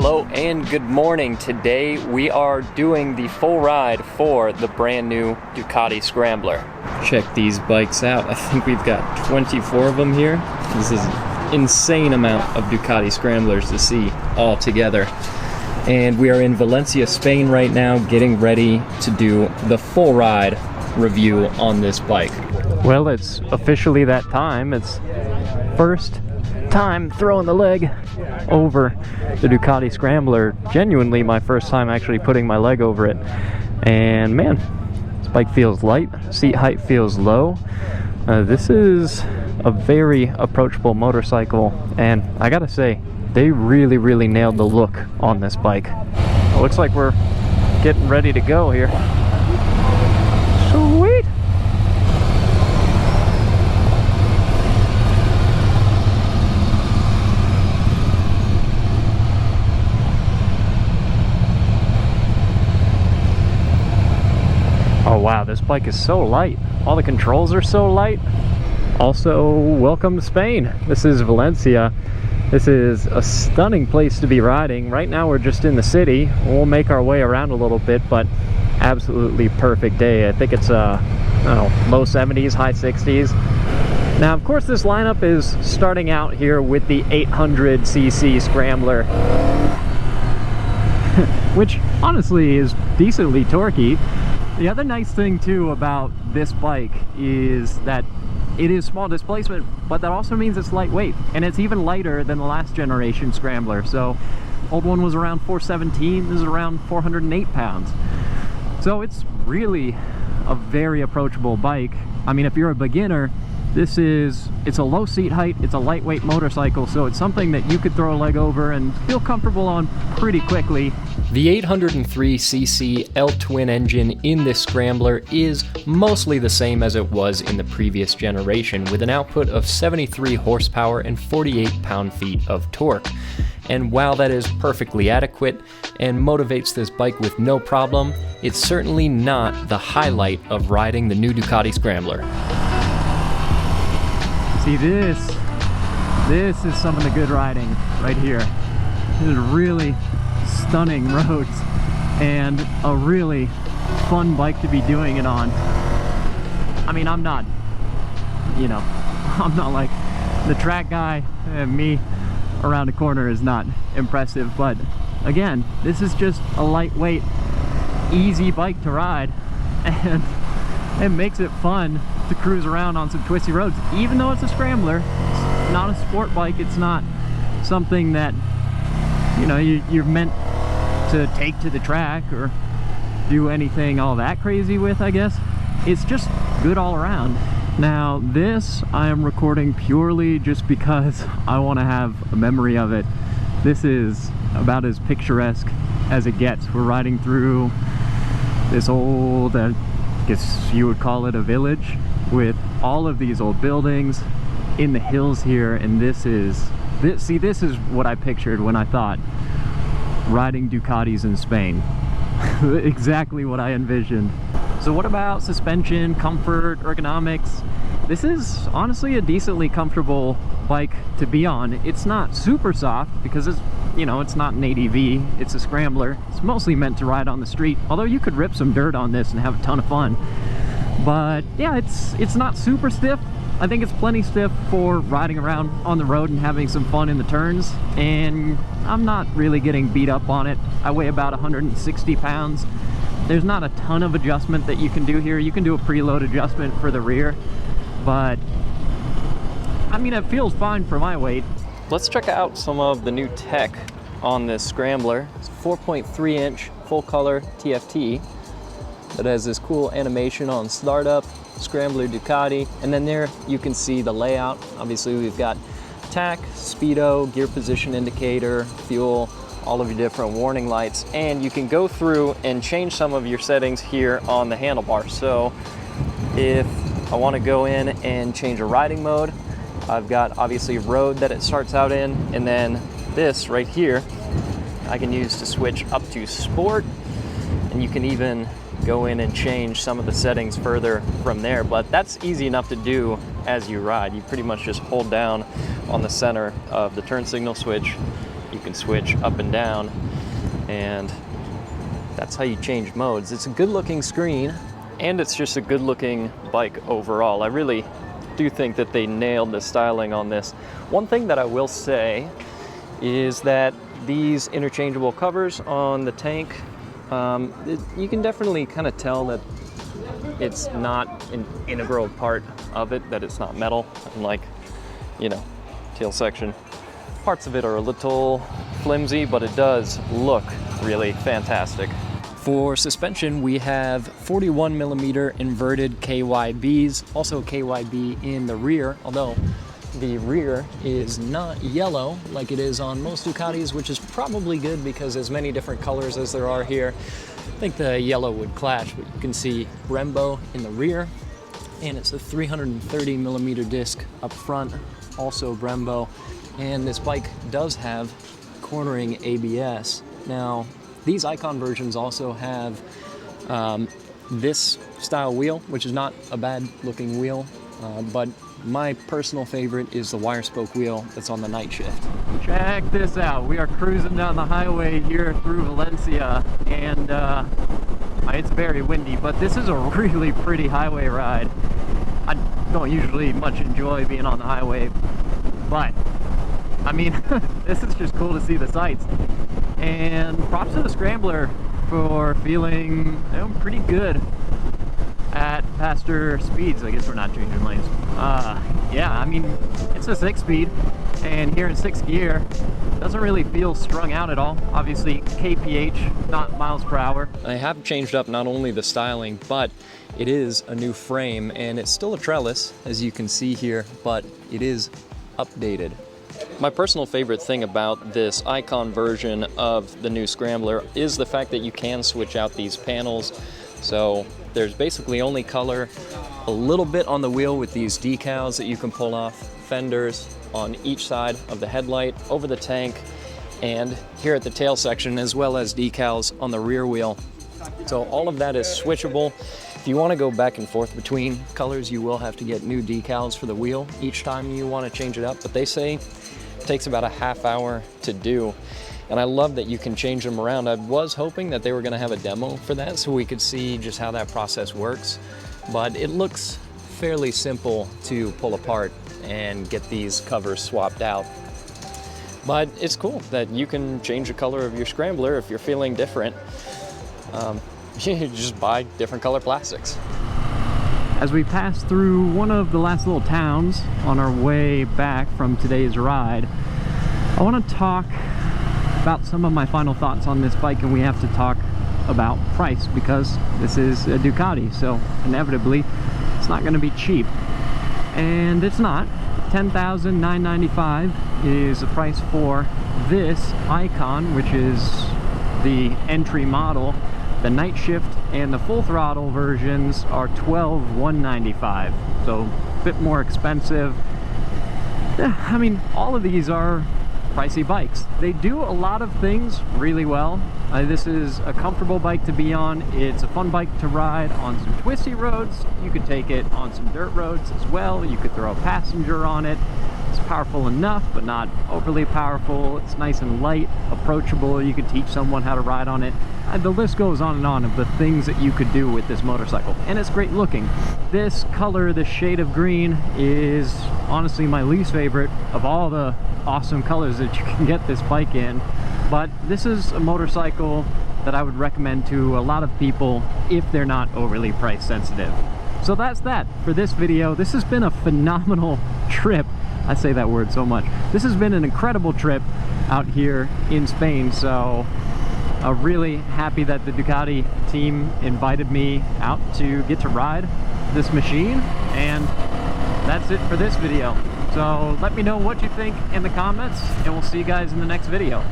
Hello and good morning. Today we are doing the full ride for the brand new Ducati Scrambler. Check these bikes out. I think we've got 24 of them here. This is an insane amount of Ducati Scramblers to see all together. And we are in Valencia, Spain right now, getting ready to do the full ride review on this bike. Well, it's officially that time. It's first time throwing the leg over the Ducati Scrambler. Genuinely my first time actually putting my leg over it, and man, this bike feels light, seat height feels low. This is a very approachable motorcycle, and I gotta say, they really nailed the look on this bike. It looks like we're getting ready to go here. Sweet! Oh wow, this bike is so light. All the controls are so light. Also, welcome to Spain. This is Valencia. This is a stunning place to be riding. Right now we're just in the city. We'll make our way around a little bit, but absolutely perfect day. I think it's I don't know, low 70s, high 60s. Now, of course, this lineup is starting out here with the 800cc Scrambler, which honestly is decently torquey. The other nice thing too about this bike is that it is small displacement, but that also means it's lightweight, and it's even lighter than the last generation Scrambler. So old one was around 417, this is around 408 pounds. So it's really a very approachable bike. I mean, if you're a beginner, it's a low seat height, it's a lightweight motorcycle, so it's something that you could throw a leg over and feel comfortable on pretty quickly. The 803cc L-twin engine in this Scrambler is mostly the same as it was in the previous generation, with an output of 73 horsepower and 48 pound-feet of torque. And while that is perfectly adequate and motivates this bike with no problem, it's certainly not the highlight of riding the new Ducati Scrambler. See, this is some of the good riding right here. This is really stunning roads and a really fun bike to be doing it on. I mean, I'm not like the track guy, and me around a corner is not impressive, but again, this is just a lightweight, easy bike to ride, and it makes it fun to cruise around on some twisty roads. Even though it's a Scrambler, it's not a sport bike, it's not something that you're meant to take to the track or do anything all that crazy with, I guess. It's just good all around. Now this I am recording purely just because I want to have a memory of it. This is about as picturesque as it gets. We're riding through this old, I guess you would call it a village, with all of these old buildings in the hills here, and this is what I pictured when I thought riding Ducatis in Spain. Exactly what I envisioned. So what about suspension, comfort, ergonomics? This is honestly a decently comfortable bike to be on. It's not super soft because it's not an ADV, it's a Scrambler. It's mostly meant to ride on the street, although you could rip some dirt on this and have a ton of fun. But yeah, it's not super stiff. I think it's plenty stiff for riding around on the road and having some fun in the turns, and I'm not really getting beat up on it. I weigh about 160 pounds. There's not a ton of adjustment that you can do here. You can do a preload adjustment for the rear, but I mean, it feels fine for my weight. Let's check out some of the new tech on this Scrambler. It's a 4.3 inch full color TFT that has this cool animation on startup, Scrambler Ducati, and then there you can see the layout. Obviously we've got tach, speedo, gear position indicator, fuel, all of your different warning lights, and you can go through and change some of your settings here on the handlebar. So if I want to go in and change a riding mode, I've got obviously road that it starts out in, and then this right here I can use to switch up to sport, and you can even go in and change some of the settings further from there, but that's easy enough to do as you ride. You pretty much just hold down on the center of the turn signal switch You can switch up and down, and that's how you change modes. It's a good looking screen, and it's just a good looking bike overall. I really do think that they nailed the styling on this. One thing that I will say is that these interchangeable covers on the tank, you can definitely kind of tell that it's not an integral part of it, that it's not metal, unlike, you know, tail section. Parts of it are a little flimsy, but it does look really fantastic. For suspension, we have 41 millimeter inverted KYBs, also KYB in the rear, although the rear is not yellow like it is on most Ducatis, which is probably good because as many different colors as there are here, I think the yellow would clash, but you can see Brembo in the rear, and it's a 330 millimeter disc up front, also Brembo. And this bike does have cornering ABS. Now, these Icon versions also have this style wheel, which is not a bad looking wheel, but my personal favorite is the wire spoke wheel that's on the Night Shift. Check this out. We are cruising down the highway here through Valencia, and it's very windy, but this is a really pretty highway ride. I don't usually much enjoy being on the highway, but I mean, this is just cool to see the sights. And props to the Scrambler for feeling, you know, pretty good at faster speeds. I guess we're not changing lanes. Yeah, I mean, it's a 6-speed, and here in 6th gear, doesn't really feel strung out at all. Obviously, kph, not miles per hour. I have changed up not only the styling, but it is a new frame, and it's still a trellis, as you can see here, but it is updated. My personal favorite thing about this Icon version of the new Scrambler is the fact that you can switch out these panels. So there's basically only color, a little bit on the wheel with these decals that you can pull off, fenders on each side of the headlight, over the tank, and here at the tail section, as well as decals on the rear wheel. So all of that is switchable. If you want to go back and forth between colors, you will have to get new decals for the wheel each time you want to change it up, but they say it takes about a half hour to do. And I love that you can change them around. I was hoping that they were going to have a demo for that so we could see just how that process works, but it looks fairly simple to pull apart and get these covers swapped out. But it's cool that you can change the color of your Scrambler if you're feeling different. You just buy different color plastics. As we pass through one of the last little towns on our way back from today's ride, I want to talk about some of my final thoughts on this bike, and we have to talk about price because this is a Ducati, so inevitably it's not going to be cheap. And it's not. $10,995 is the price for this Icon, which is the entry model. The Night Shift and the full throttle versions are $12,195, so a bit more expensive. I mean, all of these are pricey bikes. They do a lot of things really well. This is a comfortable bike to be on. It's a fun bike to ride on some twisty roads. You could take it on some dirt roads as well. You could throw a passenger on it. It's powerful enough, but not overly powerful. It's nice and light, approachable. You could teach someone how to ride on it. The list goes on and on of the things that you could do with this motorcycle, and it's great looking. This color, this shade of green, is honestly my least favorite of all the awesome colors that you can get this bike in, but this is a motorcycle that I would recommend to a lot of people if they're not overly price sensitive. So that's that for this video. This has been a phenomenal trip. I say that word so much. This has been an incredible trip out here in Spain, so I'm really happy that the Ducati team invited me out to get to ride this machine, and that's it for this video. So let me know what you think in the comments, and we'll see you guys in the next video.